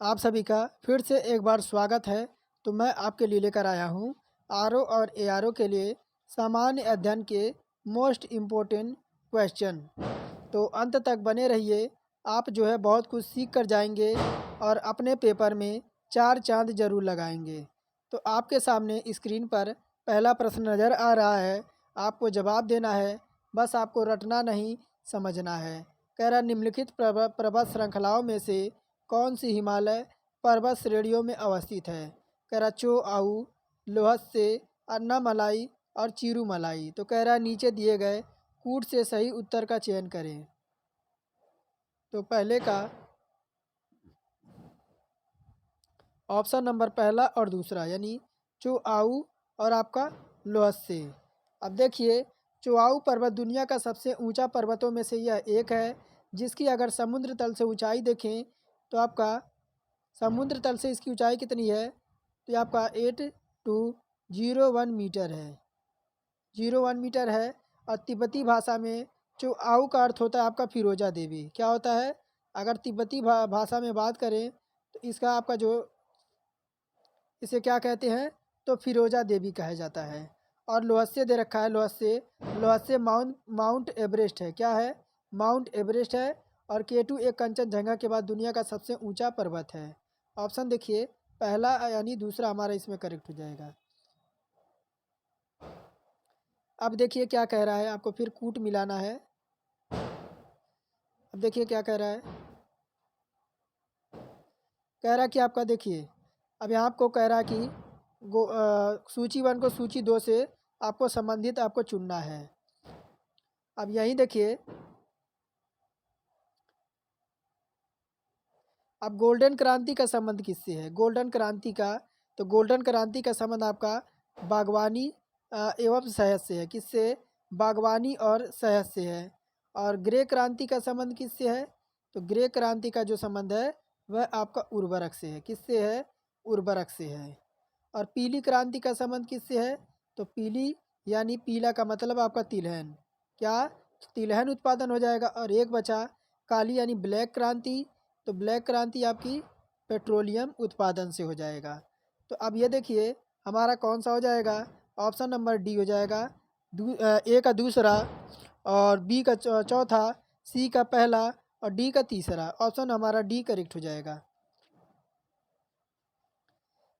आप सभी का फिर से एक बार स्वागत है। तो मैं आपके लिए लेकर आया हूँ आरओ और एआरओ के लिए सामान्य अध्ययन के मोस्ट इम्पोर्टेंट क्वेश्चन। तो अंत तक बने रहिए। आप जो है बहुत कुछ सीख कर जाएंगे और अपने पेपर में चार चांद जरूर लगाएंगे। तो आपके सामने स्क्रीन पर पहला प्रश्न नज़र आ रहा है। आपको जवाब देना है, बस आपको रटना नहीं समझना है। कह रहा निम्नलिखित पर्वत श्रृंखलाओं में से कौन सी हिमालय पर्वत श्रेणियों में अवस्थित है। कह रहा चोआऊ, लोहत्से, अन्नामलाई और चिरुमलाई। तो कह रहा नीचे दिए गए कूट से सही उत्तर का चयन करें। तो पहले का ऑप्शन नंबर पहला और दूसरा यानी चोआऊ और आपका लोहत्से। अब देखिए, चोआऊ पर्वत दुनिया का सबसे ऊंचा पर्वतों में से यह एक है, जिसकी अगर समुद्र तल से ऊंचाई देखें तो आपका समुद्र तल से इसकी ऊंचाई कितनी है, तो ये आपका 8201 मीटर है। 01 मीटर है। और तिब्बती भाषा में चोआऊ का अर्थ होता है आपका फिरोजा देवी। क्या होता है, अगर तिब्बती भाषा में बात करें तो इसका आपका जो इसे क्या कहते हैं, तो फिरोजा देवी कहा जाता है। और लोहस्य दे रखा है, लोहस्य माउंट एवरेस्ट है। क्या है, माउंट एवरेस्ट है। और केटू एक कंचनजंगा के बाद दुनिया का सबसे ऊंचा पर्वत है। ऑप्शन देखिए, पहला यानी दूसरा हमारा इसमें करेक्ट हो जाएगा। अब देखिए क्या कह रहा है, आपको फिर कूट मिलाना है। अब देखिए क्या कह रहा है, कह रहा है कि आपका देखिए, अब यहाँ आपको कह रहा है कि सूची 1 को सूची 2 से आपको संबंधित आपको चुनना है। अब यहीं देखिए, अब गोल्डन क्रांति का संबंध किससे है। गोल्डन क्रांति का, तो गोल्डन क्रांति का संबंध आपका बागवानी एवं शहद से है। किससे, बागवानी और शहद से है। और ग्रे क्रांति का संबंध किससे है, तो ग्रे क्रांति का जो संबंध है वह आपका उर्वरक से है। किससे है, उर्वरक से है। और पीली क्रांति का संबंध किससे है, तो पीली यानी पीला का मतलब आपका तिलहन। क्या, तिलहन उत्पादन हो जाएगा। और एक बचा काली यानी ब्लैक क्रांति, तो ब्लैक क्रांति आपकी पेट्रोलियम उत्पादन से हो जाएगा। तो अब ये देखिए हमारा कौन सा हो जाएगा, ऑप्शन नंबर डी हो जाएगा। ए का दूसरा और बी का चौथा, सी का पहला और डी का तीसरा। ऑप्शन हमारा डी करेक्ट हो जाएगा।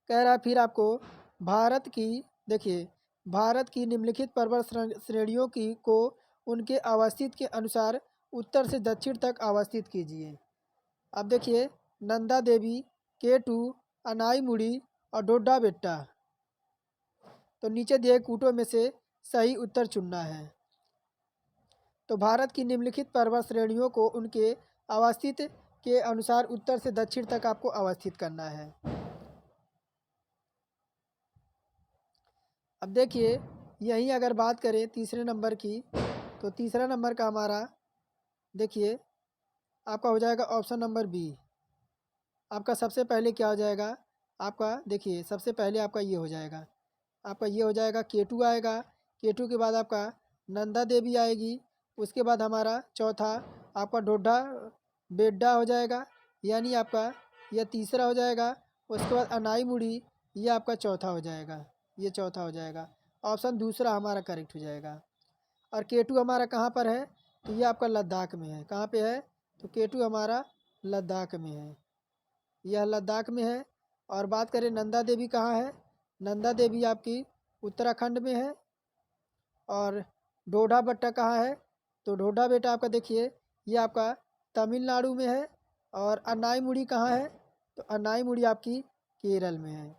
कह रहा है फिर आपको भारत की, देखिए भारत की निम्नलिखित पर्वत श्रेणियों की को उनके अवस्थित के अनुसार उत्तर से दक्षिण तक अवस्थित कीजिए। अब देखिए, नंदा देवी, केटू, अनाईमुड़ी और डोडा बेट्टा। तो नीचे दिए कूटों में से सही उत्तर चुनना है। तो भारत की निम्नलिखित पर्वत श्रेणियों को उनके अवस्थित के अनुसार उत्तर से दक्षिण तक आपको अवस्थित करना है। अब देखिए, यहीं अगर बात करें तीसरे नंबर की, तो तीसरा नंबर का हमारा देखिए आपका हो जाएगा ऑप्शन नंबर बी। आपका सबसे पहले क्या हो जाएगा, आपका देखिए सबसे पहले आपका ये हो जाएगा, आपका ये हो जाएगा केटू आएगा। केटू के बाद आपका नंदा देवी आएगी। उसके बाद हमारा चौथा आपका डोडा बेड्डा हो जाएगा, यानी आपका यह तीसरा हो जाएगा। उसके बाद अनाई मुड़ी, ये आपका चौथा हो जाएगा, ये चौथा हो जाएगा। ऑप्शन दूसरा हमारा करेक्ट हो जाएगा। और केटू हमारा कहाँ पर है, तो ये आपका लद्दाख में है। कहाँ पे है, तो केटू हमारा लद्दाख में है, यह लद्दाख में है। और बात करें नंदा देवी कहाँ है, नंदा देवी आपकी उत्तराखंड में है। और डोडा बट्टा कहाँ है, तो डोडा बेटा आपका देखिए ये आपका तमिलनाडु में है। और अनाईमुड़ी कहाँ है, तो अनाईमुड़ी आपकी केरल में है।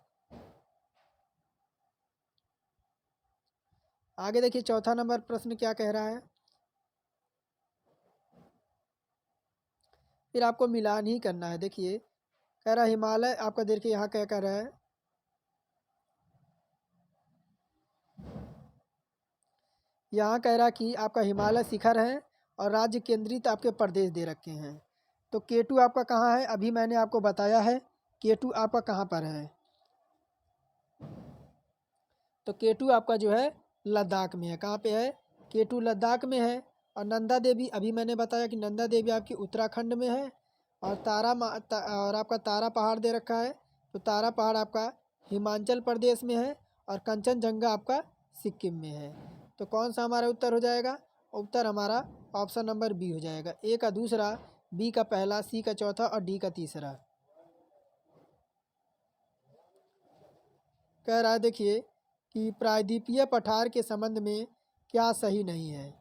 आगे देखिए चौथा नंबर प्रश्न क्या कह रहा है, फिर आपको मिलान ही करना है। देखिए कह रहा है हिमालय, आपका देखिए यहाँ क्या कह रहा है, यहाँ कह रहा कि आपका हिमालय शिखर है और राज्य केंद्रित आपके प्रदेश दे रखे हैं। तो केटू आपका कहाँ है, अभी मैंने आपको बताया है केटू आपका कहाँ पर है। तो केटू आपका जो है लद्दाख में है। कहाँ पे है, केटू लद्दाख में है। और नंदा देवी अभी मैंने बताया कि नंदा देवी आपकी उत्तराखंड में है। और और आपका तारा पहाड़ दे रखा है। तो तारा पहाड़ आपका हिमाचल प्रदेश में है और कंचनजंगा आपका सिक्किम में है। तो कौन सा हमारा उत्तर हो जाएगा? उत्तर हमारा ऑप्शन नंबर बी हो जाएगा। ए का दूसरा, बी का पहला, सी का चौथा और डी का तीसरा। कह रहा है देखिए कि प्रायद्वीपीय पठार के संबंध में क्या सही नहीं है।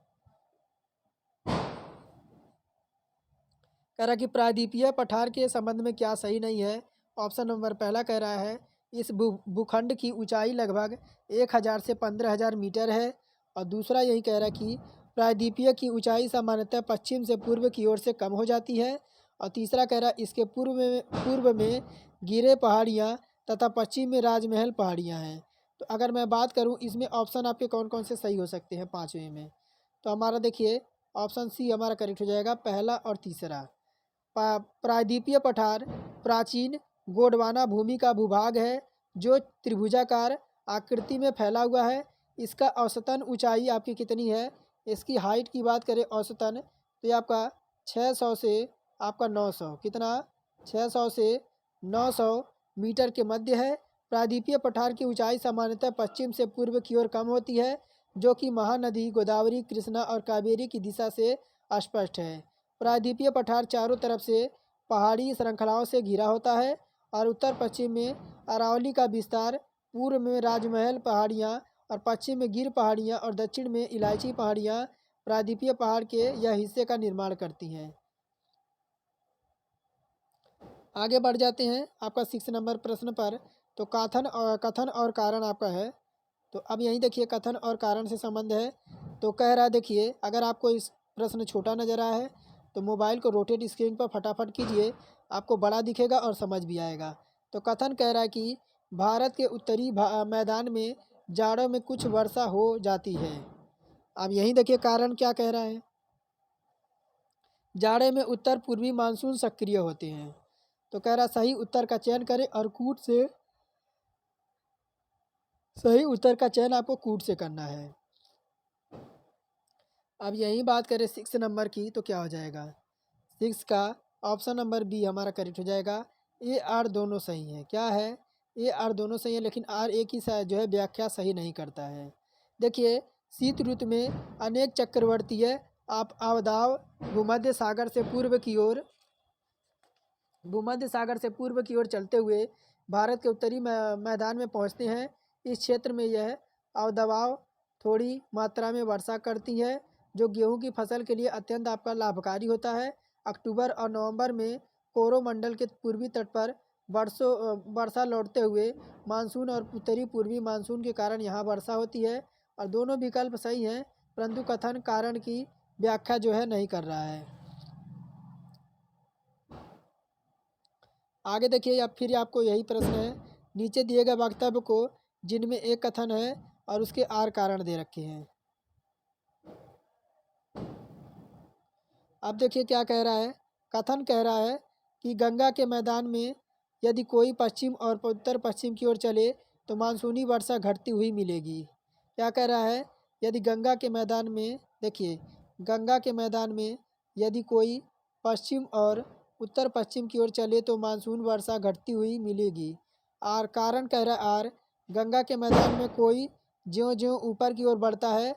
कह रहा है कि प्रायद्वीपीय पठार के संबंध में क्या सही नहीं है। ऑप्शन नंबर पहला कह रहा है इस भूखंड की ऊंचाई लगभग 1000 से 15,000 मीटर है। और दूसरा यही कह रहा है कि प्रायद्वीपीय की ऊंचाई सामान्यतः पश्चिम से पूर्व की ओर से कम हो जाती है। और तीसरा कह रहा है इसके पूर्व में गिरे पहाड़ियाँ तथा पश्चिम में राजमहल पहाड़ियाँ हैं। तो अगर मैं बात करूँ इसमें ऑप्शन आपके कौन कौन से सही हो सकते हैं पाँचवें में, तो हमारा देखिए ऑप्शन सी हमारा करेक्ट हो जाएगा, पहला और तीसरा। प्रायद्वीपीय पठार प्राचीन गोंडवाना भूमि का भूभाग है जो त्रिभुजाकार आकृति में फैला हुआ है। इसका औसतन ऊंचाई आपकी कितनी है? इसकी हाइट की बात करें औसतन तो ये आपका 600 से आपका 900, कितना? 600 से 900 मीटर के मध्य है। प्रायद्वीपीय पठार की ऊंचाई सामान्यतः पश्चिम से पूर्व की ओर कम होती है जो कि महानदी गोदावरी, कृष्णा और कावेरी की दिशा से स्पष्ट है। प्रायद्वीपीय पठार चारों तरफ से पहाड़ी श्रृंखलाओं से घिरा होता है और उत्तर पश्चिम में अरावली का विस्तार, पूर्व में राजमहल पहाड़ियाँ और पश्चिम में गिर पहाड़ियाँ और दक्षिण में इलायची पहाड़ियाँ प्रायद्वीपीय पहाड़ के यह हिस्से का निर्माण करती हैं। आगे बढ़ जाते हैं आपका 6 नंबर प्रश्न पर। तो कथन और कारण आपका है। तो अब यहीं देखिए कथन और कारण से संबंध है। तो कह रहा है देखिए अगर आपको इस प्रश्न छोटा नज़र आया है तो मोबाइल को रोटेट स्क्रीन पर फटाफट कीजिए, आपको बड़ा दिखेगा और समझ भी आएगा। तो कथन कह रहा है कि भारत के उत्तरी मैदान में जाड़ों में कुछ वर्षा हो जाती है। अब यहीं देखिए कारण क्या कह रहा है, जाड़े में उत्तर पूर्वी मानसून सक्रिय होते हैं। तो कह रहा सही उत्तर का चयन करें और कूट से, सही उत्तर का चयन आपको कूट से करना है। अब यही बात करें 6 नंबर की तो क्या हो जाएगा? 6 का ऑप्शन नंबर बी हमारा करेक्ट हो जाएगा। ए आर दोनों सही हैं। क्या है? ए आर दोनों सही है लेकिन आर ए की जो है व्याख्या सही नहीं करता है। देखिए शीत ऋतु में अनेक चक्रवर्तीय आप अवदाव भूमध्य सागर से पूर्व की ओर चलते हुए भारत के उत्तरी मैदान में पहुंचते हैं। इस क्षेत्र में यह अवदवाब थोड़ी मात्रा में वर्षा करती है जो गेहूं की फसल के लिए अत्यंत आपका लाभकारी होता है। अक्टूबर और नवंबर में कोरोमंडल के पूर्वी तट पर वर्षा लौटते हुए मानसून और उत्तरी पूर्वी मानसून के कारण यहाँ वर्षा होती है। और दोनों विकल्प सही हैं परंतु कथन कारण की व्याख्या जो है नहीं कर रहा है। आगे देखिए अब फिर आपको यही प्रश्न है, नीचे दिए गए वक्तव्य को जिनमें एक कथन है और उसके आर कारण दे रखे हैं। अब देखिए क्या कह रहा है, कथन कह रहा है कि गंगा के मैदान में यदि कोई पश्चिम और उत्तर पश्चिम की ओर चले तो मानसूनी वर्षा घटती हुई मिलेगी। क्या कह रहा है, यदि गंगा के मैदान में, देखिए गंगा के मैदान में यदि कोई पश्चिम और उत्तर पश्चिम की ओर चले तो मानसून वर्षा घटती हुई मिलेगी। और कारण कह रहा है आर, गंगा के मैदान में कोई ज्यों ज्यों ऊपर की ओर बढ़ता है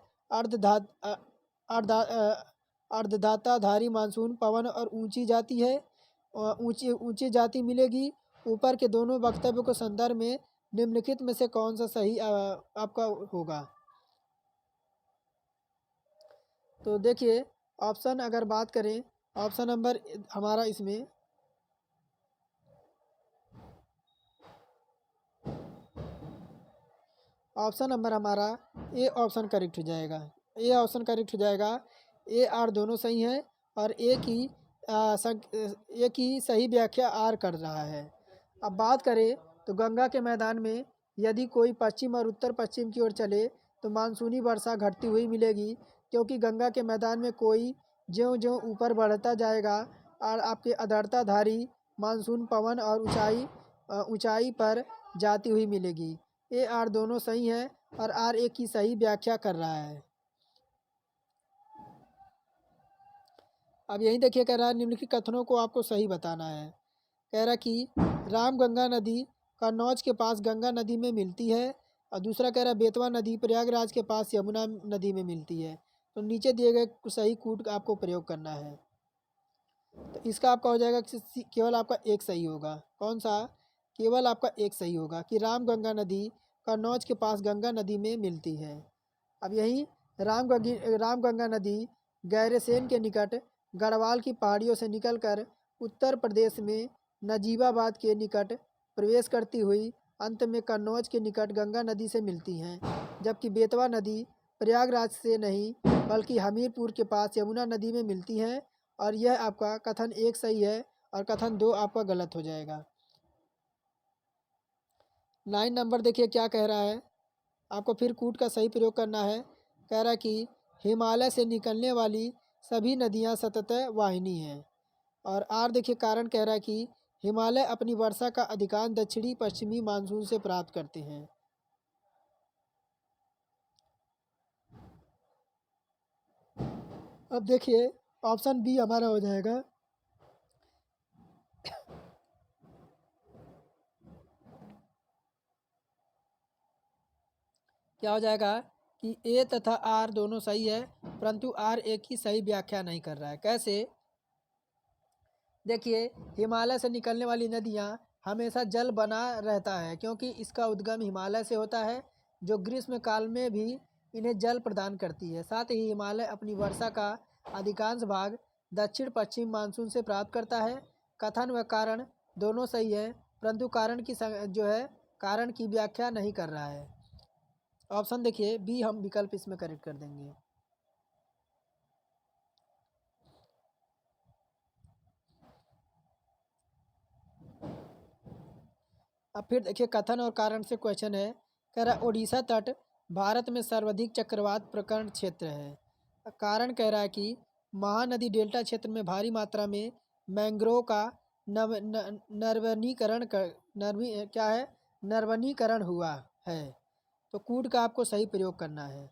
अर्धधाताधारी मानसून पवन और ऊंची जाती है, ऊंची ऊंची जाती मिलेगी। ऊपर के दोनों वक्तव्यों को संदर्भ में निम्नलिखित में से कौन सा सही आपका होगा? तो देखिए ऑप्शन अगर बात करें, ऑप्शन नंबर हमारा इसमें ऑप्शन नंबर हमारा ए ऑप्शन करेक्ट हो जाएगा। ए ऑप्शन करेक्ट हो जाएगा। ए आर दोनों सही हैं और ए की सही व्याख्या आर कर रहा है। अब बात करें तो गंगा के मैदान में यदि कोई पश्चिम और उत्तर पश्चिम की ओर चले तो मानसूनी वर्षा घटती हुई मिलेगी क्योंकि गंगा के मैदान में कोई ज्यों ज्यों ऊपर बढ़ता जाएगा और आपके आर्द्रताधारी मानसून पवन और ऊंचाई पर जाती हुई मिलेगी। ए आर दोनों सही हैं और आर ए की सही व्याख्या कर रहा है। अब यही देखिए कह रहा है निम्नलिखित कथनों को आपको सही बताना है। कह रहा है कि रामगंगा नदी कन्नौज के पास गंगा नदी में मिलती है, और दूसरा कह रहा है बेतवा नदी प्रयागराज के पास यमुना नदी में मिलती है। तो नीचे दिए गए सही कूट का आपको प्रयोग करना है। तो इसका आपका हो जाएगा कि केवल आपका एक सही होगा। कौन सा? केवल आपका एक सही होगा कि रामगंगा नदी कन्नौज के पास गंगा नदी में मिलती है। अब यही रामगंगा नदी गैरसेन के निकट गढ़वाल की पहाड़ियों से निकलकर उत्तर प्रदेश में नजीबाबाद के निकट प्रवेश करती हुई अंत में कन्नौज के निकट गंगा नदी से मिलती हैं, जबकि बेतवा नदी प्रयागराज से नहीं बल्कि हमीरपुर के पास यमुना नदी में मिलती हैं। और यह आपका कथन एक सही है और कथन दो आपका गलत हो जाएगा। 9 नंबर देखिए क्या कह रहा है, आपको फिर कूट का सही प्रयोग करना है। कह रहा है कि हिमालय से निकलने वाली सभी नदियां सतत वाहिनी हैं। और आर देखिए कारण कह रहा है कि हिमालय अपनी वर्षा का अधिकांश दक्षिणी पश्चिमी मानसून से प्राप्त करते हैं। अब देखिए ऑप्शन बी हमारा हो जाएगा। क्या हो जाएगा कि ए तथा आर दोनों सही है, परंतु आर एक ही सही व्याख्या नहीं कर रहा है। कैसे? देखिए हिमालय से निकलने वाली नदियाँ हमेशा जल बना रहता है, क्योंकि इसका उद्गम हिमालय से होता है, जो ग्रीष्म काल में भी इन्हें जल प्रदान करती है। साथ ही हिमालय अपनी वर्षा का अधिकांश भाग दक्षिण पश्चिम मानसून से प्राप्त करता है। कथन व कारण दोनों सही है, परंतु कारण की जो है कारण की व्याख्या नहीं कर रहा है। ऑप्शन देखिए बी हम विकल्प इसमें करेक्ट कर देंगे। अब फिर देखिए कथन और कारण से क्वेश्चन है। कह रहा उड़ीसा तट भारत में सर्वाधिक चक्रवात प्रकरण क्षेत्र है। कारण कह रहा है कि महानदी डेल्टा क्षेत्र में भारी मात्रा में मैंग्रोव का नर्वनीकरण कर नर्वी क्या है नर्वनीकरण हुआ है। तो कूट का आपको सही प्रयोग करना है।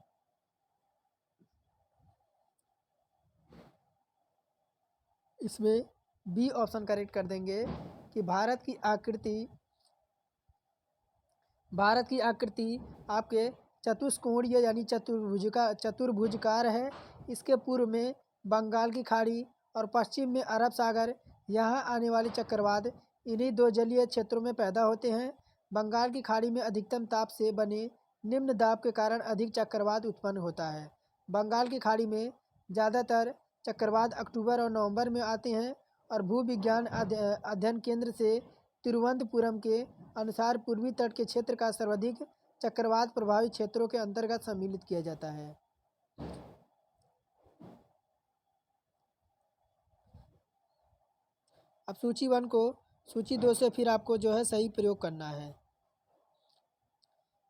इसमें बी ऑप्शन करेक्ट कर देंगे कि भारत की आकृति आपके चतुष्कोणीय यानी चतुर्भुजकार है। इसके पूर्व में बंगाल की खाड़ी और पश्चिम में अरब सागर। यहाँ आने वाले चक्रवात इन्हीं दो जलीय क्षेत्रों में पैदा होते हैं। बंगाल की खाड़ी में अधिकतम ताप से बने निम्न दाब के कारण अधिक चक्रवात उत्पन्न होता है। बंगाल की खाड़ी में ज़्यादातर चक्रवात अक्टूबर और नवंबर में आते हैं। और भूविज्ञान अध्ययन केंद्र से तिरुवनंतपुरम के अनुसार पूर्वी तट के क्षेत्र का सर्वाधिक चक्रवात प्रभावित क्षेत्रों के अंतर्गत सम्मिलित किया जाता है। अब सूची 1 को सूची 2 से फिर आपको जो है सही प्रयोग करना है।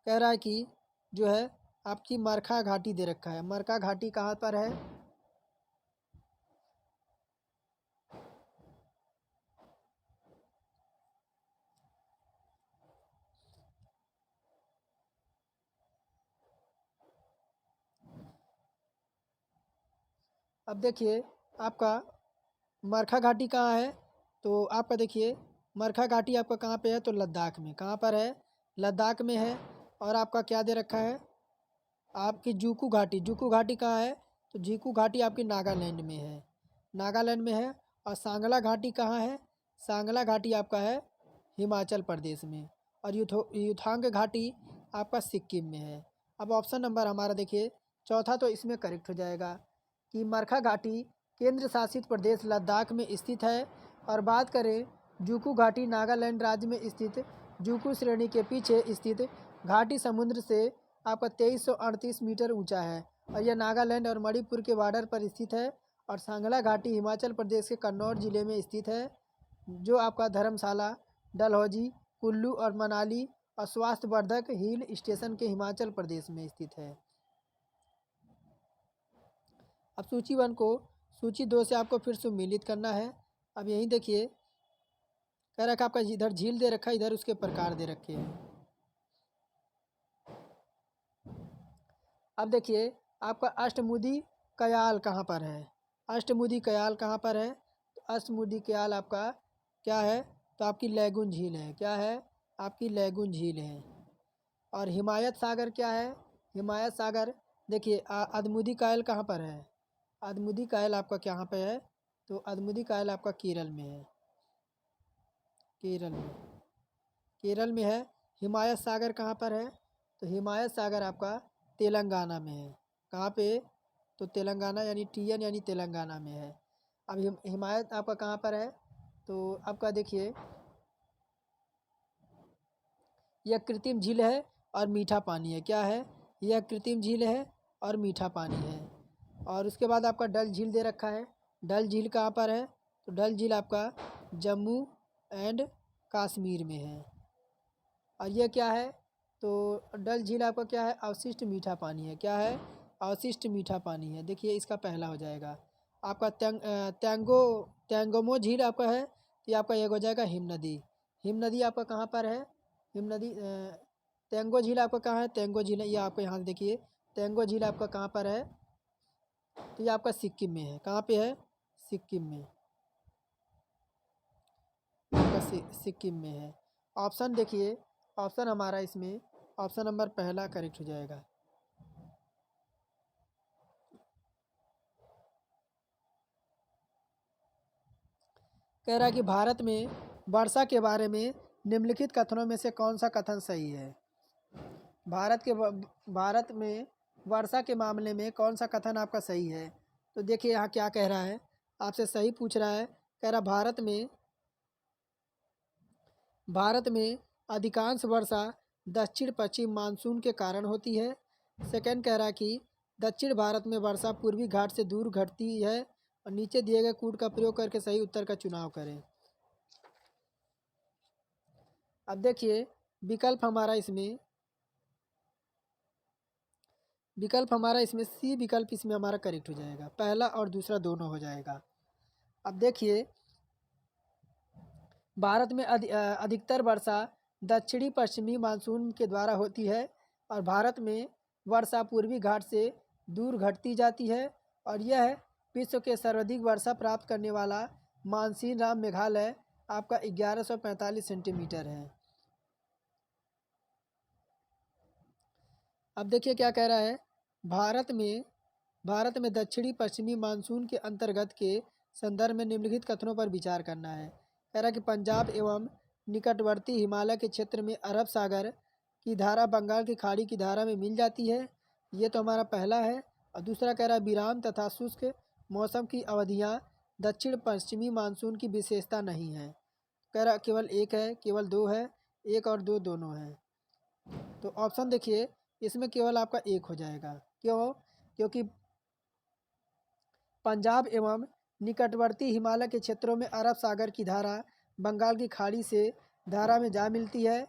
कह रहा है कि जो है आपकी मरखा घाटी दे रखा है। मरखा घाटी कहाँ पर है? अब देखिए आपका मरखा घाटी कहाँ है? तो आपका देखिए मरखा घाटी आपका कहाँ पे है? तो लद्दाख में। कहाँ पर है? लद्दाख में है। और आपका क्या दे रखा है? आपकी जूकू घाटी। जूकू घाटी कहाँ है? तो जूकू घाटी आपकी नागालैंड में है। नागालैंड में है। और सांगला घाटी कहाँ है? सांगला घाटी आपका है हिमाचल प्रदेश में। और युथांग घाटी आपका सिक्किम में है। अब ऑप्शन नंबर हमारा देखिए चौथा तो इसमें करेक्ट हो जाएगा कि मरखा घाटी केंद्र शासित प्रदेश लद्दाख में स्थित है। और बात करें जूकू घाटी नागालैंड राज्य में स्थित जूकू श्रेणी के पीछे स्थित घाटी समुद्र से आपका 2338 मीटर ऊंचा है। और यह नागालैंड और मणिपुर के बॉर्डर पर स्थित है। और सांगला घाटी हिमाचल प्रदेश के कन्नौज जिले में स्थित है, जो आपका धर्मशाला, डलहौजी, कुल्लू और मनाली और स्वास्थ्यवर्धक हिल स्टेशन के हिमाचल प्रदेश में स्थित है। अब सूची 1 को सूची 2 से आपको फिर सम्मिलित करना है। अब यहीं देखिए कह रखा आपका इधर झील दे रखा है, इधर उसके प्रकार दे रखे हैं। अब देखिए आपका अष्टमुदी कयाल कहाँ पर है? अष्टमुदी कयाल कहाँ पर है? तो अष्टमुदी कयाल आपका क्या है? तो आपकी लैगून झील है। क्या है? आपकी लैगून झील है। और हिमायत सागर क्या है? हिमायत सागर देखिए अदमुदी कायल कहाँ पर है? अदमुदी कायल आपका कहाँ पे है? तो अदमुदी कायल आपका केरल में है। केरल में, केरल में है। हिमायत सागर कहाँ पर है? तो हिमायत सागर आपका तेलंगाना में है। कहाँ पे? तो तेलंगाना यानी TN यानी तेलंगाना में है। अब हिमायत आपका कहाँ पर है? तो आपका देखिए यह कृत्रिम झील है और मीठा पानी है। क्या है? यह कृत्रिम झील है और मीठा पानी है। और उसके बाद आपका डल झील दे रखा है। डल झील कहाँ पर है? तो डल झील आपका जम्मू एंड कश्मीर में है। और ये क्या है? तो डल झील आपका क्या है? अवशिष्ट मीठा पानी है। क्या है? अवशिष्ट मीठा पानी है। देखिए इसका पहला हो जाएगा आपका त्यांगोमो झील आपका है। तो ये आपका एक हो जाएगा हिम नदी। हिम नदी आपका कहाँ पर है? हिम नदी तेंगो झील आपका कहाँ है? तेंगो झील है ये आपको यहाँ से देखिए। तेंगो झील आपका कहाँ पर है? तो ये आपका सिक्किम में है। कहाँ पे है? सिक्किम में। आपका सिक्किम में है। ऑप्शन देखिए, ऑप्शन हमारा इसमें ऑप्शन नंबर पहला करेक्ट हो जाएगा। कह रहा है कि भारत में वर्षा के बारे में निम्नलिखित कथनों में से कौन सा कथन सही है? भारत में वर्षा के मामले में कौन सा कथन आपका सही है? तो देखिए यहाँ क्या कह रहा है, आपसे सही पूछ रहा है। कह रहा भारत में अधिकांश वर्षा दक्षिण पश्चिम मानसून के कारण होती है। सेकंड कह रहा कि दक्षिण भारत में वर्षा पूर्वी घाट से दूर घटती है। और नीचे दिए गए कूट का प्रयोग करके सही उत्तर का चुनाव करें। अब देखिए विकल्प हमारा इसमें सी विकल्प इसमें हमारा करेक्ट हो जाएगा। पहला और दूसरा दोनों हो जाएगा। अब देखिए भारत में अधिकतर वर्षा दक्षिणी पश्चिमी मानसून के द्वारा होती है और भारत में वर्षा पूर्वी घाट से दूर घटती जाती है। और यह विश्व के सर्वाधिक वर्षा प्राप्त करने वाला मानसीन राम मेघालय आपका 1145 सेंटीमीटर है। अब देखिए क्या कह रहा है, भारत में दक्षिणी पश्चिमी मानसून के अंतर्गत के संदर्भ में निम्नलिखित कथनों पर विचार करना है। कह रहा है कि पंजाब एवं निकटवर्ती हिमालय के क्षेत्र में अरब सागर की धारा बंगाल की खाड़ी की धारा में मिल जाती है। ये तो हमारा पहला है। और दूसरा कह रहा है विराम तथा शुष्क मौसम की अवधियाँ दक्षिण पश्चिमी मानसून की विशेषता नहीं है। कह रहा केवल एक है, केवल दो है, एक और दो दोनों हैं। तो ऑप्शन देखिए इसमें केवल आपका एक हो जाएगा। क्यों? क्योंकि पंजाब एवं निकटवर्ती हिमालय के क्षेत्रों में अरब सागर की धारा बंगाल की खाड़ी से धारा में जा मिलती है।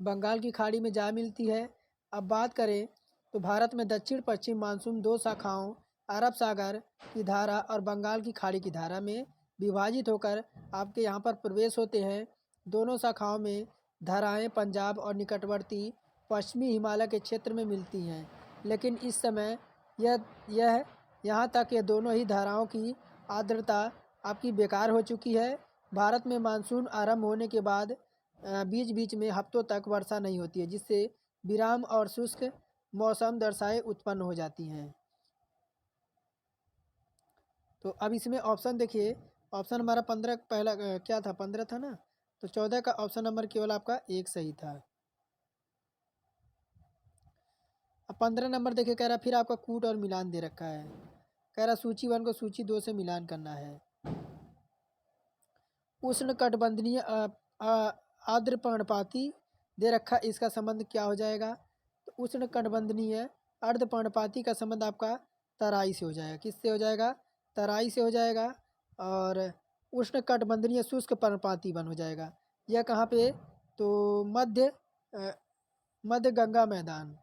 बंगाल की खाड़ी में जा मिलती है। अब बात करें तो भारत में दक्षिण पश्चिम मानसून दो शाखाओं अरब सागर की धारा और बंगाल की खाड़ी की धारा में विभाजित होकर आपके यहाँ पर प्रवेश होते हैं। दोनों शाखाओं में धाराएं पंजाब और निकटवर्ती पश्चिमी हिमालय के क्षेत्र में मिलती हैं। लेकिन इस समय यह यहाँ तक ये दोनों ही धाराओं की आर्द्रता आपकी बेकार हो चुकी है। भारत में मानसून आरंभ होने के बाद बीच बीच में हफ्तों तक वर्षा नहीं होती है, जिससे विराम और शुष्क मौसम दशाएं उत्पन्न हो जाती हैं। तो अब इसमें ऑप्शन देखिए, ऑप्शन हमारा 15 पहला क्या था? 15 था ना। तो 14 का ऑप्शन नंबर केवल आपका एक सही था। अब 15 नंबर देखिए कह रहा फिर आपका कूट और मिलान दे रखा है। कह रहा सूची 1 को सूची 2 से मिलान करना है। उष्ण कटिबंधीय आर्द्र पर्णपाती दे रखा, इसका संबंध क्या हो जाएगा? तो उष्ण कटिबंधीय अर्ध पर्णपाती का संबंध आपका तराई से हो जाएगा। किससे हो जाएगा? तराई से हो जाएगा। और उष्ण कटिबंधीय शुष्क पर्णपाती वन हो जाएगा। यह कहाँ पे? तो मध्य गंगा मैदान।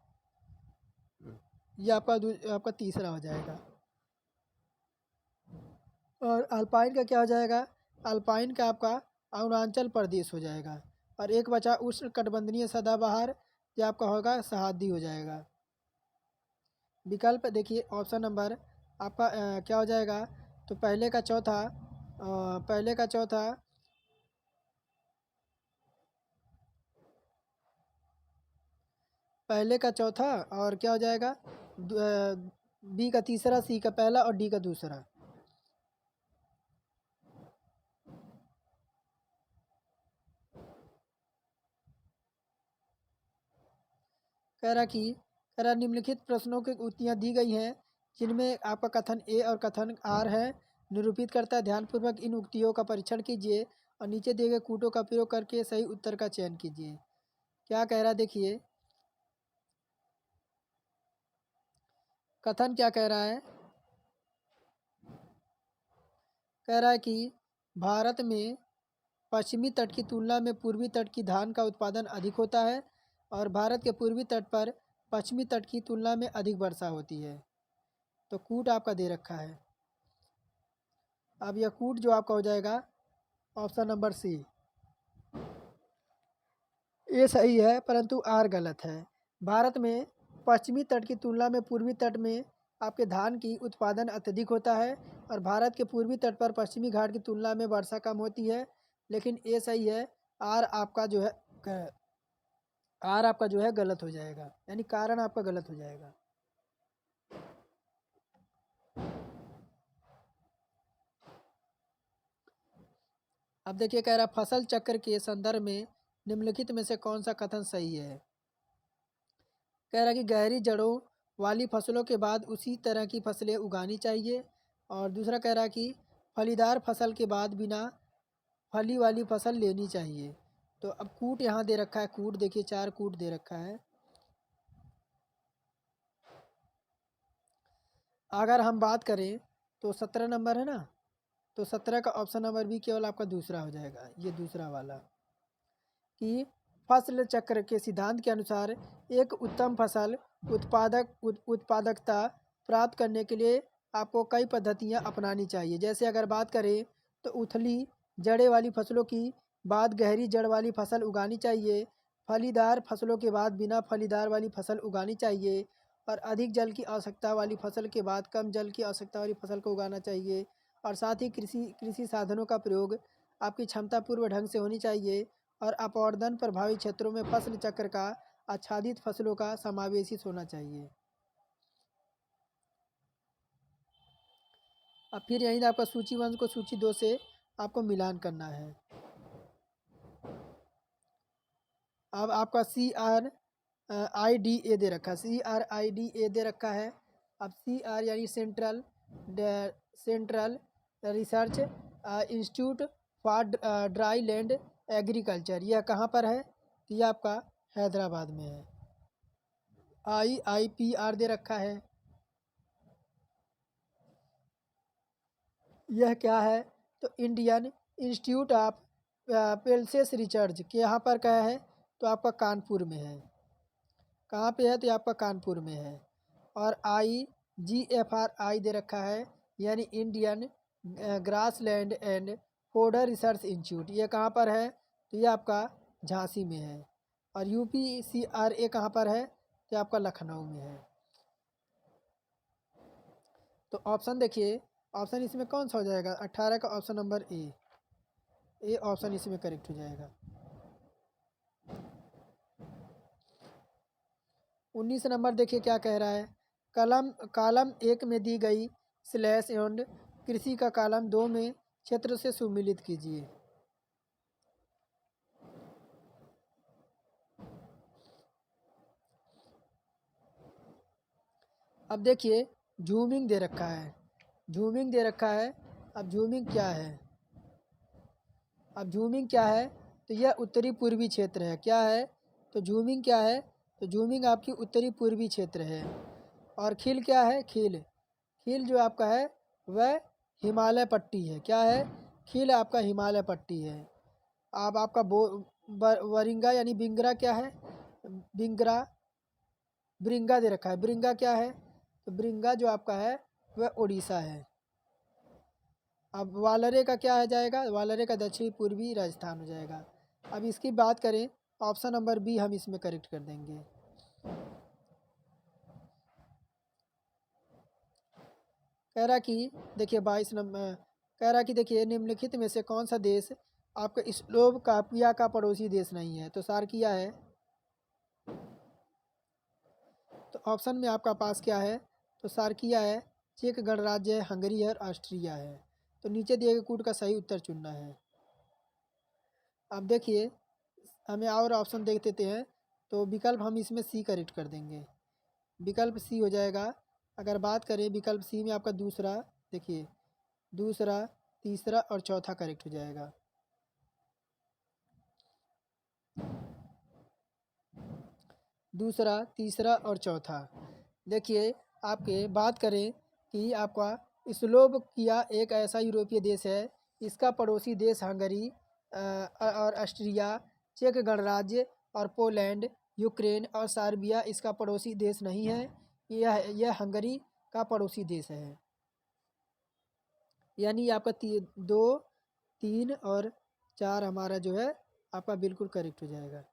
यह आपका तीसरा हो जाएगा। और अल्पाइन का क्या हो जाएगा? अल्पाइन का आपका अरुणाचल प्रदेश हो जाएगा। और एक बचा उष्ण कटिबंधीय सदाबहार, ये आपका होगा सहाद्री हो जाएगा। विकल्प देखिए ऑप्शन नंबर आपका क्या हो जाएगा, तो पहले का चौथा पहले का चौथा और क्या हो जाएगा, बी का तीसरा, सी का पहला और डी का दूसरा। कह रहा निम्नलिखित प्रश्नों की उत्तरियाँ दी गई हैं जिनमें आपका कथन ए और कथन आर है, निरूपित करता है। ध्यानपूर्वक इन उक्तियों का परीक्षण कीजिए और नीचे दिए गए कूटों का प्रयोग करके सही उत्तर का चयन कीजिए। क्या कह रहा है देखिए, कथन क्या कह रहा है, कह रहा है कि भारत में पश्चिमी तट की तुलना में पूर्वी तट की धान का उत्पादन अधिक होता है और भारत के पूर्वी तट पर पश्चिमी तट की तुलना में अधिक वर्षा होती है। तो कूट आपका दे रखा है। अब यह कूट जो आपका हो जाएगा ऑप्शन नंबर सी, ये सही है परंतु आर गलत है। भारत में पश्चिमी तट की तुलना में पूर्वी तट में आपके धान की उत्पादन अत्यधिक होता है और भारत के पूर्वी तट पर पश्चिमी घाट की तुलना में वर्षा कम होती है, लेकिन ये सही है। आर आपका जो है आर आपका जो है गलत हो जाएगा, यानी कारण आपका गलत हो जाएगा। अब देखिए कह रहा फसल चक्र के संदर्भ में निम्नलिखित में से कौन सा कथन सही है। कह रहा कि गहरी जड़ों वाली फसलों के बाद उसी तरह की फसलें उगानी चाहिए, और दूसरा कह रहा कि फलीदार फसल के बाद बिना फली वाली फसल लेनी चाहिए। तो अब कूट यहाँ दे रखा है, कूट देखिए 4 कूट दे रखा है। अगर हम बात करें तो 17 नंबर है ना, तो 17 का ऑप्शन नंबर भी केवल आपका दूसरा हो जाएगा, ये दूसरा वाला, कि फसल चक्र के सिद्धांत के अनुसार एक उत्तम फसल उत्पादकता प्राप्त करने के लिए आपको कई पद्धतियाँ अपनानी चाहिए। जैसे अगर बात करें तो उथली जड़े वाली फसलों की बाद गहरी जड़ वाली फसल उगानी चाहिए, फलीदार फसलों के बाद बिना फलीदार वाली फसल उगानी चाहिए और अधिक जल की आवश्यकता वाली फसल के बाद कम जल की आवश्यकता वाली फसल को उगाना चाहिए। और साथ ही कृषि कृषि साधनों का प्रयोग आपकी क्षमतापूर्व ढंग से होनी चाहिए और अपवर्तन प्रभावित क्षेत्रों में फसल चक्र का आच्छादित फसलों का समावेशित होना चाहिए। अब फिर यहीं आपका सूची 1 को सूची 2 से आपको मिलान करना है। अब आपका CRIDA दे रखा है, CRIDA दे रखा है। अब CR यानी central research institute for dry land agriculture, यह कहाँ पर है, तो यह आपका हैदराबाद में है। IIPR दे रखा है, यह क्या है, तो इंडियन इंस्टीट्यूट ऑफ पेल्सेस रिसर्च के यहाँ पर क्या है, तो आपका कानपुर में है। कहाँ पे है, तो ये आपका कानपुर में है। और IGFRI दे रखा है, यानी Indian grassland and fodder research institute, ये कहाँ पर है, तो ये आपका झांसी में है। और UPCRA कहाँ पर है, तो आपका लखनऊ में है। तो ऑप्शन देखिए, ऑप्शन इसमें कौन सा हो जाएगा, 18 का ऑप्शन नंबर ए ऑप्शन इसमें करेक्ट हो जाएगा। 19 नंबर देखिए क्या कह रहा है, कॉलम 1 में दी गई स्लैश एंड कृषि का कॉलम 2 में क्षेत्र से सुमिलित कीजिए। अब देखिए झूमिंग दे रखा है, झूमिंग दे रखा है। अब झूमिंग क्या है, अब झूमिंग क्या है, तो यह उत्तरी पूर्वी क्षेत्र है। क्या है, तो झूमिंग क्या है, तो झूमिंग आपकी उत्तरी पूर्वी क्षेत्र है। और खील क्या है, खील खील जो आपका है वह हिमालय पट्टी है। क्या है, खील आपका हिमालय पट्टी है। अब आपका वरिंगा यानी बिंगरा क्या है, बिंगरा ब्रिंगा दे रखा है, ब्रिंगा क्या है, तो ब्रिंगा जो आपका है वह उड़ीसा है। अब वालरे का क्या है जाएगा, वालरे का दक्षिणी पूर्वी राजस्थान हो जाएगा। अब इसकी बात करें, ऑप्शन नंबर बी हम इसमें करेक्ट कर देंगे। कह रहा कि देखिए 22 नंबर कह रहा कि देखिए निम्नलिखित में से कौन सा देश आपका स्लोवाकिया का पड़ोसी देश नहीं है। तो सार्किया है। तो ऑप्शन में आपका पास क्या है, तो सार्किया है, चेक गणराज्य है, हंगरी है और ऑस्ट्रिया है। तो नीचे दिए गए कूट का सही उत्तर चुनना है। अब देखिए हमें और ऑप्शन देख देते हैं। तो विकल्प हम इसमें सी करेक्ट कर देंगे। विकल्प सी हो जाएगा। अगर बात करें विकल्प सी में आपका दूसरा, देखिए दूसरा, तीसरा और चौथा करेक्ट हो जाएगा। दूसरा, तीसरा और चौथा। देखिए आपके बात करें कि आपका स्लोवाकिया एक ऐसा यूरोपीय देश है, इसका पड़ोसी देश हंगरी और ऑस्ट्रिया, चेक गणराज्य और पोलैंड, यूक्रेन और सर्बिया इसका पड़ोसी देश नहीं है। यह हंगरी का पड़ोसी देश है। यानी आपका 2, 3 और 4 हमारा जो है आपका बिल्कुल करेक्ट हो जाएगा।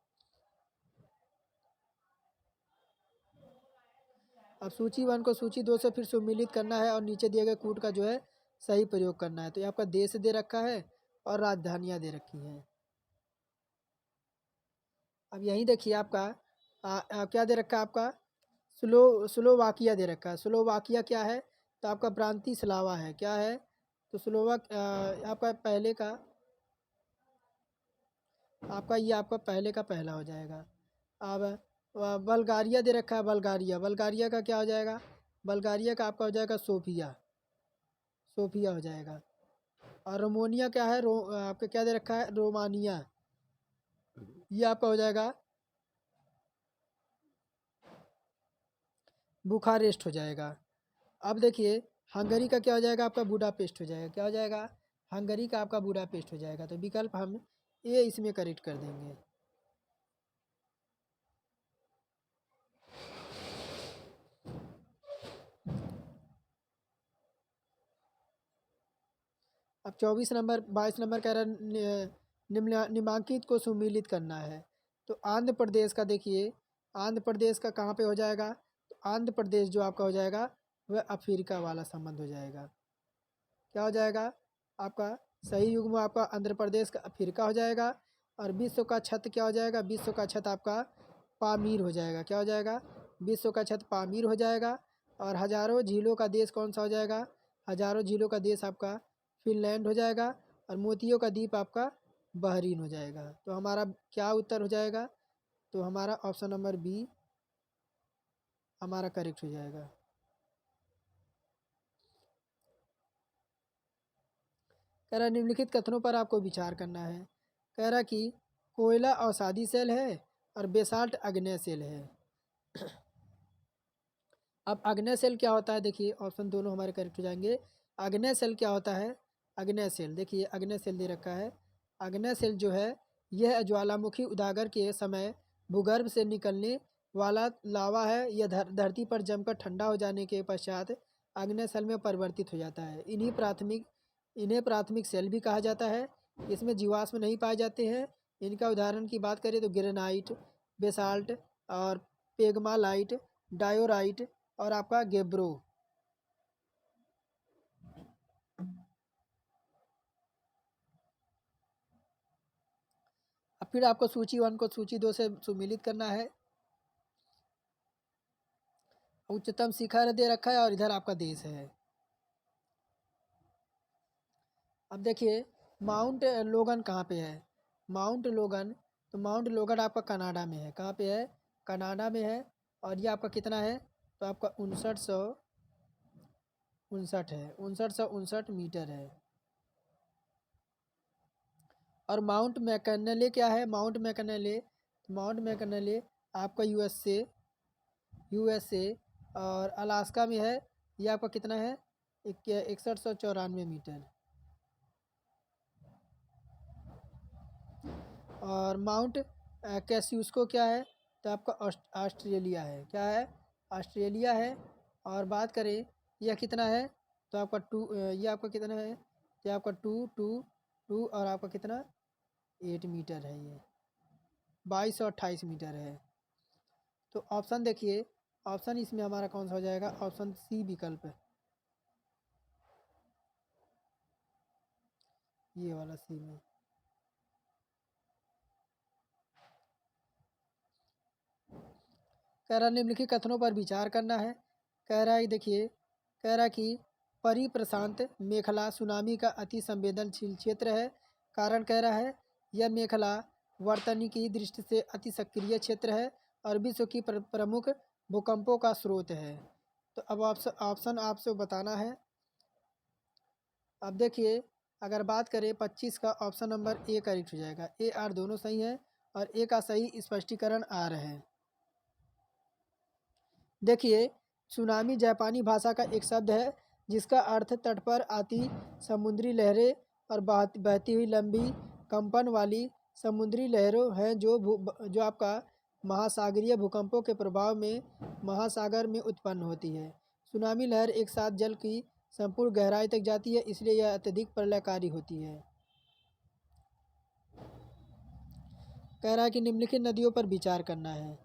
अब सूची 1 को सूची 2 से फिर सम्मिलित करना है और नीचे दिए गए कूट का जो है सही प्रयोग करना है। तो ये आपका देश दे रखा है और राजधानियाँ दे रखी हैं। अब यहीं देखिए आपका क्या दे रखा है आपका स्लोवाकिया दे रखा है। स्लोवाकिया क्या है, तो आपका ब्रांतिस्लावा है। क्या है, तो आपका पहले का आपका ये आपका पहले का पहला हो जाएगा। अब बल्गारिया दे रखा है। बल्गारिया, बल्गारिया का क्या हो जाएगा, बल्गारिया का आपका हो जाएगा सोफिया, सोफिया हो जाएगा। और रोमानिया क्या है, आपका क्या दे रखा है, रोमानिया, ये आपका हो जाएगा बुखारेस्ट हो जाएगा। अब देखिए हंगरी का क्या हो जाएगा, आपका बुडापेस्ट हो जाएगा। क्या हो जाएगा, हंगरी का आपका बुडापेस्ट हो जाएगा। तो विकल्प हम ये इसमें करेक्ट कर देंगे। अब 24 नंबर 22 नंबर कह रहा है निम्नांकित को सम्मिलित करना है। तो आंध्र प्रदेश का देखिए, आंध्र प्रदेश का कहाँ पे हो जाएगा, तो आंध्र प्रदेश जो आपका हो जाएगा वह अफ्रीका वाला संबंध हो जाएगा। क्या हो जाएगा आपका सही युग्म आपका आंध्र प्रदेश का अफ्रीका हो जाएगा। और विश्व का छत क्या हो जाएगा, विश्व का छत आपका पामीर हो जाएगा। क्या हो जाएगा, विश्व का छत पामीर हो जाएगा। और हज़ारों झीलों का देश कौन सा हो जाएगा, हज़ारों झीलों का देश आपका फिनलैंड हो जाएगा। और मोतियों का द्वीप आपका बहरीन हो जाएगा। तो हमारा क्या उत्तर हो जाएगा, तो हमारा ऑप्शन नंबर बी हमारा करेक्ट हो जाएगा। कह रहा निम्नलिखित कथनों पर आपको विचार करना है। कह रहा कि कोयला अवसादी सेल है और बेसाल्ट अग्नेय सेल है। अब अग्नेय सेल क्या होता है, देखिए ऑप्शन दोनों हमारे करेक्ट हो जाएंगे। अग्नेय सेल क्या होता है, अग्नेय सेल देखिए अग्नेय सेल दे रखा है। अग्नेय सेल जो है यह ज्वालामुखी उजागर के समय भूगर्भ से निकलने वाला लावा है। यह धरती पर जमकर ठंडा हो जाने के पश्चात अग्नेय सेल में परिवर्तित हो जाता है। इन्हें प्राथमिक सेल भी कहा जाता है। इसमें जीवाश्म नहीं पाए जाते हैं। इनका उदाहरण की बात करें तो ग्रेनाइट, बेसाल्ट और पेगमालाइट, डायोराइट और आपका गेब्रो। अब फिर आपको सूची 1 को सूची 2 से सम्मिलित करना है। उच्चतम शिखर दे रखा है और इधर आपका देश है। अब देखिए माउंट लोगन कहाँ पे है, माउंट लोगन, तो माउंट लोगन आपका कनाडा में है। कहाँ पे है, कनाडा में है। और ये आपका कितना है, तो आपका 5959 है, 5959 मीटर है। और माउंट मैकनले क्या है, माउंट मैकनले आपका यूएसए और अलास्का में है। ये आपका कितना है, 6194 मीटर। और माउंट कैसिउस्को क्या है, तो आपका ऑस्ट्रेलिया है। क्या है, ऑस्ट्रेलिया है। और बात करें यह कितना है, तो आपका ये आपका कितना है, ये आपका 2 और आपका कितना 8 मीटर है। ये 2228 मीटर है। तो ऑप्शन देखिए, ऑप्शन इसमें हमारा कौन सा हो जाएगा, ऑप्शन सी विकल्प है। ये वाला सी में। कह रहा निम्नलिखित कथनों पर विचार करना है। कह रहा है देखिए, कह रहा कि परिप्रशांत मेखला सुनामी का अति संवेदनशील क्षेत्र है। कारण कह रहा है यह मेखला वर्तनी की दृष्टि से अति सक्रिय क्षेत्र है और विश्व की प्रमुख भूकंपों का स्रोत है। तो अब ऑप्शन आपसे बताना है। अब देखिए, अगर बात करें 25 का, ऑप्शन नंबर ए करेक्ट हो जाएगा। ए आर दोनों सही हैं और ए का सही स्पष्टीकरण आर है। देखिए, सुनामी जापानी भाषा का एक शब्द है जिसका अर्थ तट पर आती समुद्री लहरें और बहती हुई लंबी कंपन वाली समुद्री लहरों हैं जो आपका महासागरीय भूकंपों के प्रभाव में महासागर में उत्पन्न होती है। सुनामी लहर एक साथ जल की संपूर्ण गहराई तक जाती है, इसलिए यह अत्यधिक प्रलयकारी होती है। कह रहा है कि निम्नलिखित नदियों पर विचार करना है।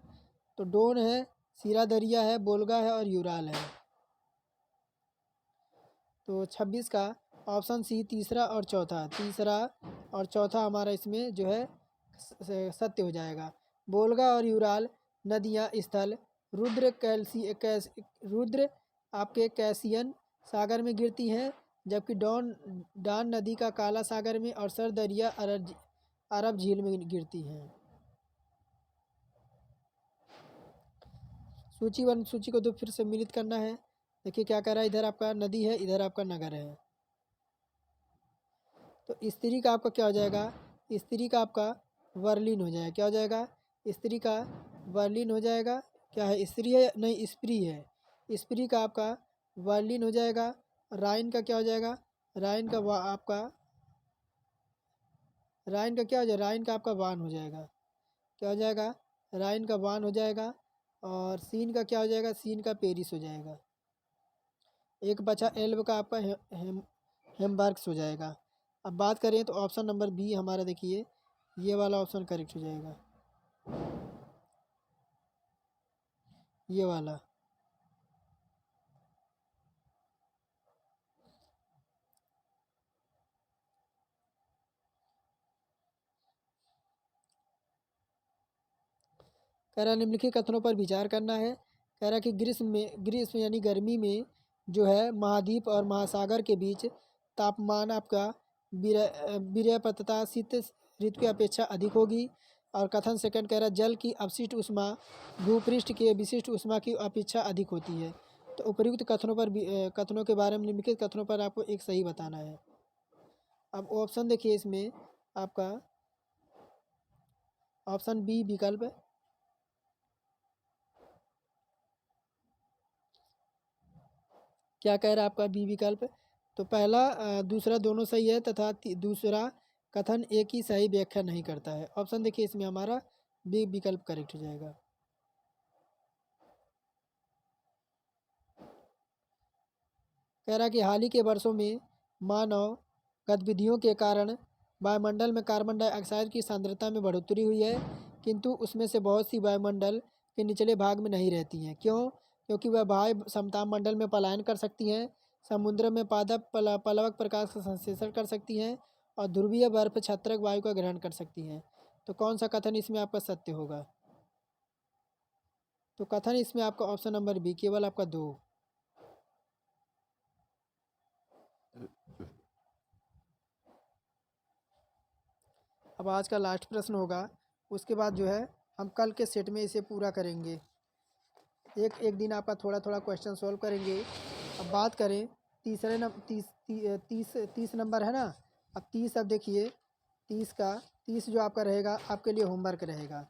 तो डोन है, सीरा दरिया है, बोल्गा है और यूराल है। तो 26 का ऑप्शन सी तीसरा और चौथा हमारा इसमें जो है सत्य हो जाएगा। बोल्गा और यूराल नदियाँ स्थल रुद्र आपके कैसियन सागर में गिरती हैं, जबकि डान नदी का काला सागर में और सर दरिया अरब झील में गिरती हैं। सूची को तो फिर सम्मिलित करना है। देखिए क्या कह रहा है, इधर आपका नदी है, इधर आपका नगर है। तो स्त्री का आपका क्या हो जाएगा, स्त्री का आपका वर्लिन हो जाएगा। क्या हो जाएगा, स्त्री का वर्लिन हो जाएगा। क्या है, स्त्री है नहीं, स्प्री है। स्प्री का आपका वर्लिन हो जाएगा। राइन का क्या हो जाएगा, राइन का आपका राइन का क्या हो जाएगा, राइन का आपका वान हो जाएगा। क्या हो जाएगा, राइन का वान हो जाएगा। और सीन का क्या हो जाएगा, सीन का पेरिस हो जाएगा। एक बचा एल्ब का आपका हेमबर्ग्स हो जाएगा। अब बात करें तो ऑप्शन नंबर बी हमारा देखिए, ये वाला ऑप्शन करेक्ट हो जाएगा, ये वाला। कह रहा निम्नलिखित कथनों पर विचार करना है। कह रहा कि ग्रीष्म यानी गर्मी में जो है महाद्वीप और महासागर के बीच तापमान आपका विरयपतता शीत ऋतु की अपेक्षा अधिक होगी। और कथन सेकंड कह रहा जल की अपशिष्ट उष्मा भूपृष्ठ के विशिष्ट उष्मा की अपेक्षा अधिक होती है। तो उपयुक्त कथनों के बारे में निम्नलिखित कथनों पर आपको एक सही बताना है। अब ऑप्शन देखिए, इसमें आपका ऑप्शन बी विकल्प क्या कह रहा है आपका बी विकल्प। तो पहला दूसरा दोनों सही है तथा दूसरा कथन एक ही सही व्याख्या नहीं करता है। ऑप्शन देखिए, इसमें हमारा बी विकल्प करेक्ट हो जाएगा। कह रहा कि हाल ही के वर्षों में मानव गतिविधियों के कारण वायुमंडल में कार्बन डाइऑक्साइड की सांद्रता में बढ़ोतरी हुई है, किंतु उसमें से बहुत सी वायुमंडल के निचले भाग में नहीं रहती हैं। क्यों, क्योंकि वह बाह्य समताप मंडल में पलायन कर सकती हैं, समुद्र में पादप पलवक प्रकाश का संश्लेषण कर सकती हैं और ध्रुवीय बर्फ छत्रक वायु का ग्रहण कर सकती हैं। तो कौन सा कथन इसमें आपका सत्य होगा। तो कथन इसमें आपका ऑप्शन नंबर बी, केवल आपका 2। अब आज का लास्ट प्रश्न होगा, उसके बाद जो है हम कल के सेट में इसे पूरा करेंगे। एक एक दिन आपका थोड़ा थोड़ा क्वेश्चन सॉल्व करेंगे। अब बात करें तीसरे नंबर 30 नंबर है ना। अब 30, अब देखिए 30 जो आपका रहेगा आपके लिए होमवर्क रहेगा।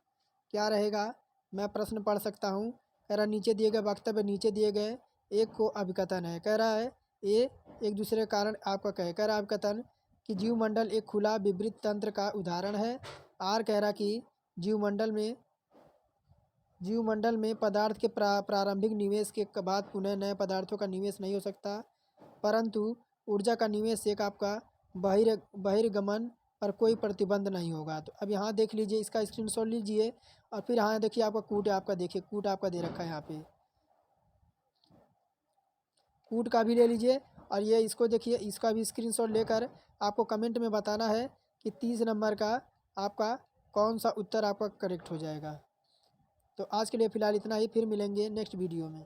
क्या रहेगा, मैं प्रश्न पढ़ सकता हूँ। कह रहा नीचे दिए गए वक्तव्य नीचे दिए गए एक को अभिकथन है। कह रहा है ए एक दूसरे का कारण आपका कह रहा है अभिकथन कि जीवमंडल एक खुला विवृत तंत्र का उदाहरण है। आर कह रहा कि जीवमंडल में पदार्थ के प्रारंभिक निवेश के बाद पुनः नए पदार्थों का निवेश नहीं हो सकता, परंतु ऊर्जा का निवेश एक आपका बहिर्गमन पर कोई प्रतिबंध नहीं होगा। तो अब यहाँ देख लीजिए, इसका स्क्रीनशॉट लीजिए और फिर यहाँ देखिए आपका कूट है, आपका देखिए कूट आपका दे रखा है यहाँ पे, कूट का भी ले लीजिए और ये इसको देखिए, इसका भी स्क्रीनशॉट लेकर आपको कमेंट में बताना है कि 30 नंबर का आपका कौन सा उत्तर आपका करेक्ट हो जाएगा। तो आज के लिए फ़िलहाल इतना ही, फिर मिलेंगे नेक्स्ट वीडियो में।